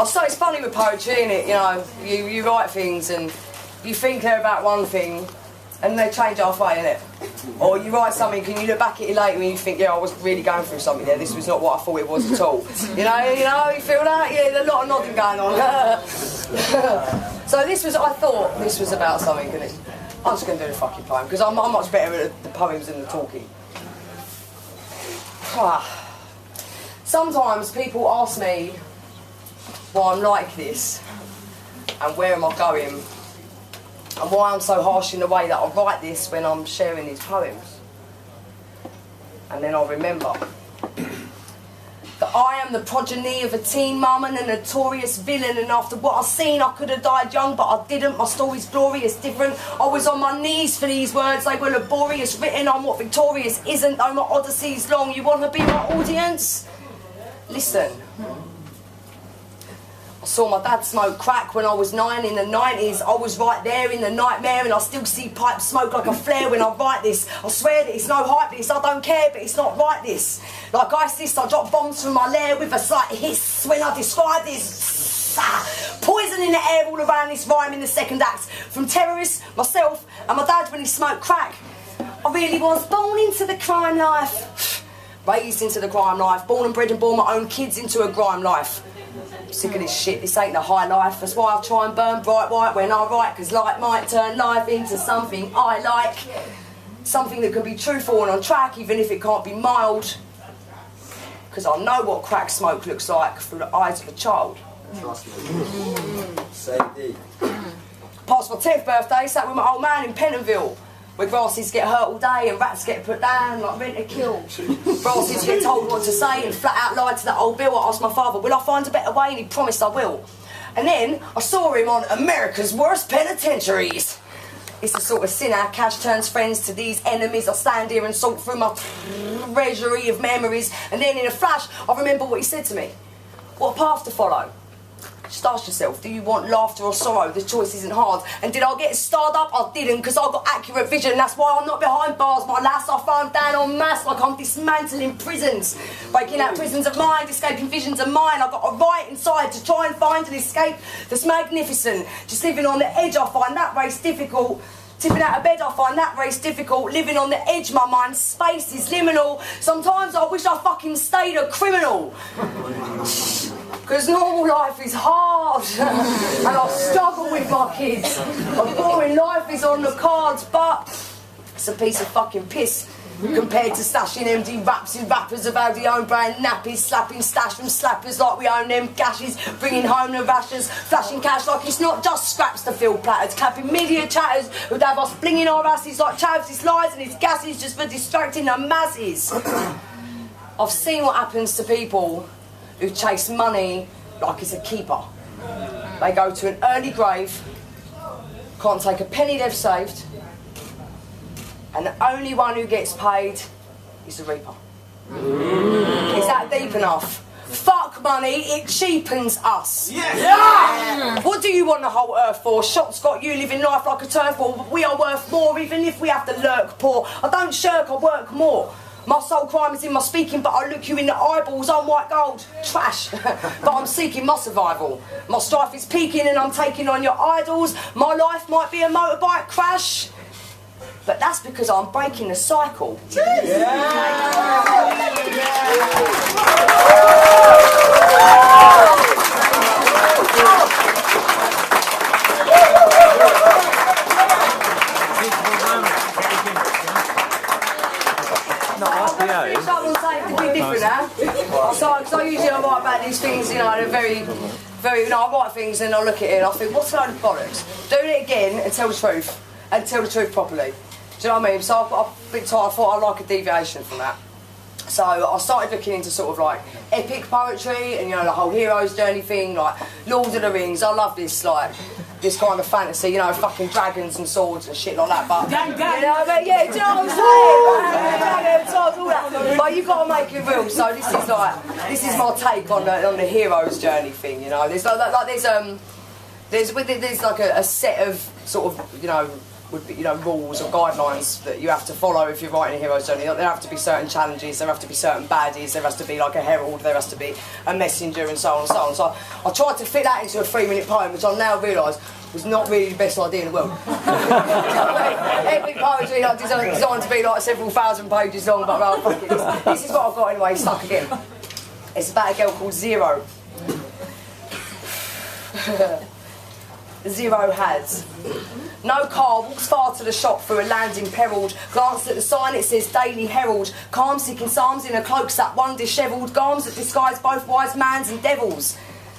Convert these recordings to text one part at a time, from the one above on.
So it's funny with poetry, innit? You know, you write things and you think they're about one thing and they change halfway, innit? Or you write something and you look back at it later and you think, yeah, I was really going through something there. This was not what I thought it was at all. You feel that? Yeah, there's a lot of nodding going on. So I thought this was about something, and I'm just going to do the fucking poem because I'm much better at the poems than the talking. Sometimes people ask me why I'm like this and where am I going and why I'm so harsh in the way that I write this when I'm sharing these poems. And then I'll remember that I am the progeny of a teen mum and a notorious villain, and after what I've seen I could have died young but I didn't. My story's glorious, different. I was on my knees for these words, they were laborious, written on what victorious isn't, though my odyssey's long. You want to be my audience? Listen. I saw my dad smoke crack when I was 9 in the 90s. I was right there in the nightmare and I still see pipe smoke like a flare when I write this. I swear that it's no hype this, I don't care, but it's not right this. Like ISIS, I drop bombs from my lair with a slight hiss when I describe this. Poison in the air all around this rhyme in the second act. From terrorists, myself and my dad when he smoked crack. I really was born into the crime life. Raised into the crime life. Born and bred and born my own kids into a grime life. Sick of this shit, this ain't the high life. That's why I try and burn bright white when I write, because light might turn life into something I like. Something that can be truthful and on track, even if it can't be mild. Because I know what crack smoke looks like through the eyes of a child. Sadie. Past my 10th birthday, sat with my old man in Pentonville, where grasses get hurt all day and rats get put down like rent a kill. Grasses get told what to say and flat out lied to that old Bill. I asked my father, will I find a better way? And he promised I will. And then I saw him on America's Worst Penitentiaries. It's the sort of sin our cash turns friends to these enemies. I stand here and sort through my treasury of memories, and then in a flash I remember what he said to me. What path to follow? Just ask yourself, do you want laughter or sorrow? The choice isn't hard. And did I get starred up? I didn't, because I got accurate vision. That's why I'm not behind bars. My lass, I found down en masse like I'm dismantling prisons. Breaking out prisons of mind, escaping visions of mine. I've got a right inside to try and find an escape that's magnificent. Just living on the edge, I find that race difficult. Tipping out of bed, I find that race difficult. Living on the edge, my mind's space is liminal. Sometimes I wish I fucking stayed a criminal. Because normal life is hard. And I struggle with my kids. A boring life is on the cards, but it's a piece of fucking piss compared to stashing empty raps in rappers of Audi own brand nappies, slapping stash from slappers like we own them gashes, bringing home the rations, flashing cash like it's not just scraps to fill platters, capping media chatters who'd have us blinging our asses like chavs, it's lies and it's gases just for distracting the masses. I've seen what happens to people who chase money like it's a keeper. They go to an early grave, can't take a penny they've saved, and the only one who gets paid is the reaper. Is that deep enough? Fuck money, it cheapens us. Yes. Yeah. What do you want the whole earth for? Shots got you living life like a turf war, but we are worth more even if we have to lurk poor. I don't shirk, I work more. My sole crime is in my speaking, but I look you in the eyeballs. I'm white gold, trash, but I'm seeking my survival. My strife is peaking and I'm taking on your idols. My life might be a motorbike crash, but that's because I'm breaking the cycle. So usually I write about these things, you know, they're very, you know, I write things and I look at it and I think, what's a load of bollocks? Do it again and tell the truth, and tell the truth properly. Do you know what I mean? So I thought I'd like a deviation from that. So I started looking into sort of like epic poetry and, you know, the whole hero's journey thing, like Lord of the Rings. I love this, like, this kind of fantasy, you know, fucking dragons and swords and shit like that. But, you know what I mean? Yeah, do you know what I'm saying? Dragons, swords, all that. But you've got to make it real. So this is my take on the hero's journey thing, you know. There's like there's like a set of sort of, you know, would be, you know, rules or guidelines that you have to follow if you're writing a hero's journey. There have to be certain challenges, there have to be certain baddies, there has to be like a herald, there has to be a messenger and so on and so on. So I tried to fit that into a 3-minute poem, which I now realise was not really the best idea in the world. Epic poetry like, designed to be like several thousand pages long, but well, fuck it. This is what I've got anyway, stuck again. It's about a girl called Zero. Zero has no car, walks far to the shop through a land imperilled, glanced at the sign, it says Daily Herald, calm seeking psalms in a cloak that one dishevelled, garms that disguise both wise mans and devils.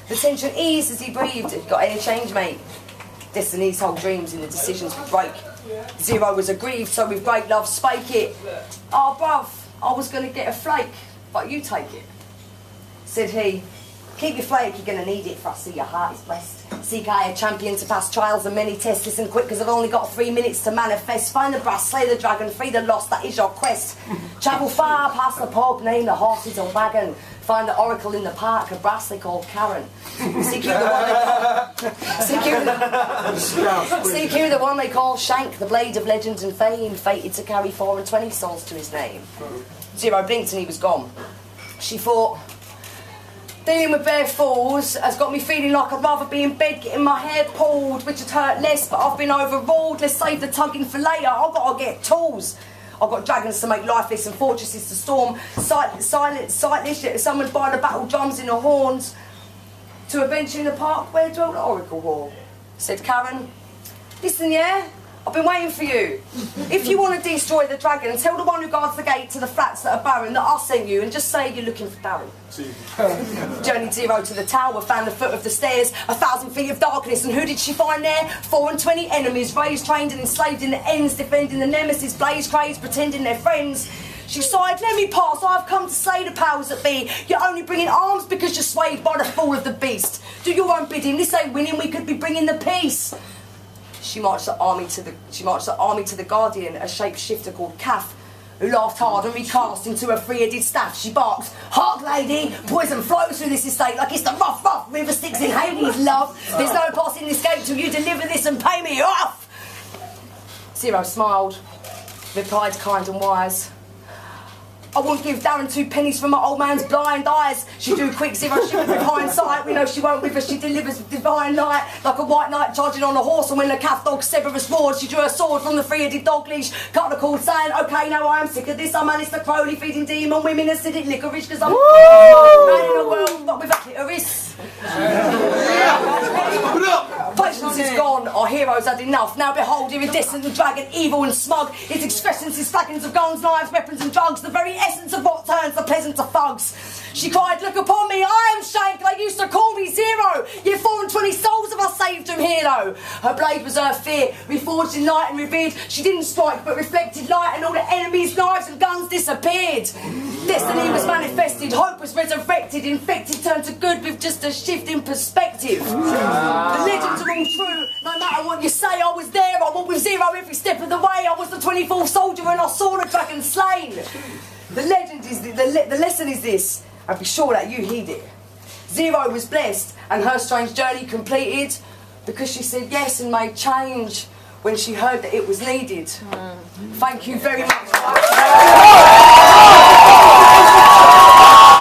The tension eased as he breathed. Have you got any change, mate? Destiny's whole dreams in the decisions we break. Zero was aggrieved, so with great love spake it. Oh, bruv, I was going to get a flake, but you take it. Said he, keep your flake, you're going to need it, for I see your heart is blessed. Seek I a champion to pass trials and many tests. Listen quick, because I've only got 3 minutes to manifest. Find the brass, slay the dragon, free the lost, that is your quest. Travel far past the pub, name the horses and wagon. Find the oracle in the park, a brass they call Karen. Seek you the one they call Shank, the blade of legend and fame, fated to carry 24 souls to his name. Zero blinked and he was gone. She thought, dealing with bare fools has got me feeling like I'd rather be in bed getting my hair pulled, which would hurt less, but I've been overruled. Let's save the tugging for later, I've got to get tools. I've got dragons to make lifeless and fortresses to storm, sightless, yet summoned by the battle drums in the horns, to a bench in the park where dwelt the oracle hall. Said Karen, listen, yeah? I've been waiting for you. If you want to destroy the dragon, tell the one who guards the gate to the flats that are barren that I'll send you, and just say you're looking for Darren. Journeyed Zero to the tower, found the foot of the stairs, 1,000 feet of darkness, and who did she find there? 24 enemies, raised, trained and enslaved in the ends, defending the nemesis, blaze crazed, pretending they're friends. She sighed, let me pass, I've come to slay the powers that be. You're only bringing arms because you're swayed by the fall of the beast. Do your own bidding, this ain't winning, we could be bringing the peace. She marched the army to the Guardian, a shapeshifter called Kath, who laughed hard and recast into a three-headed staff. She barked, hark lady, poison flows through this estate like it's the rough river Styx in Hades, love. There's no passing this gate till you deliver this and pay me off. Zero smiled, replied kind and wise, I won't give Darren 2 pennies for my old man's blind eyes. She drew quick, Zero shivered with hindsight. We know she won't with us, she delivers with divine light. Like a white knight charging on a horse, and when the calf dog Severus roared, she drew a sword from the three-headed dog leash, cut the cord saying, okay, now I am sick of this, I'm Alistair Crowley feeding demon women acidic licorice, because I'm man in a world, but with a clitoris. Patience is gone, our heroes had enough. Now behold, iridescent the dragon, evil and smug. His excrescence is flagons of guns, knives, weapons and drugs, the very essence of what turns the pleasant to thugs. She cried, look upon me, I am Shank, they used to call me Zero. Yet 24 souls of us saved from hero. Her blade was her fear, reforged in light and revered. She didn't strike but reflected light, and all the enemies' knives and guns disappeared. Destiny was manifested, hope was resurrected, infected turned to good with just a shift in perspective. The legends are all true, no matter what you say, I was there, I walked with Zero every step of the way. I was the 24th soldier and I saw the dragon slain. The legend is, the lesson is this, and be sure that you heed it. Zero was blessed and her strange journey completed because she said yes and made change when she heard that it was needed. Thank you very much.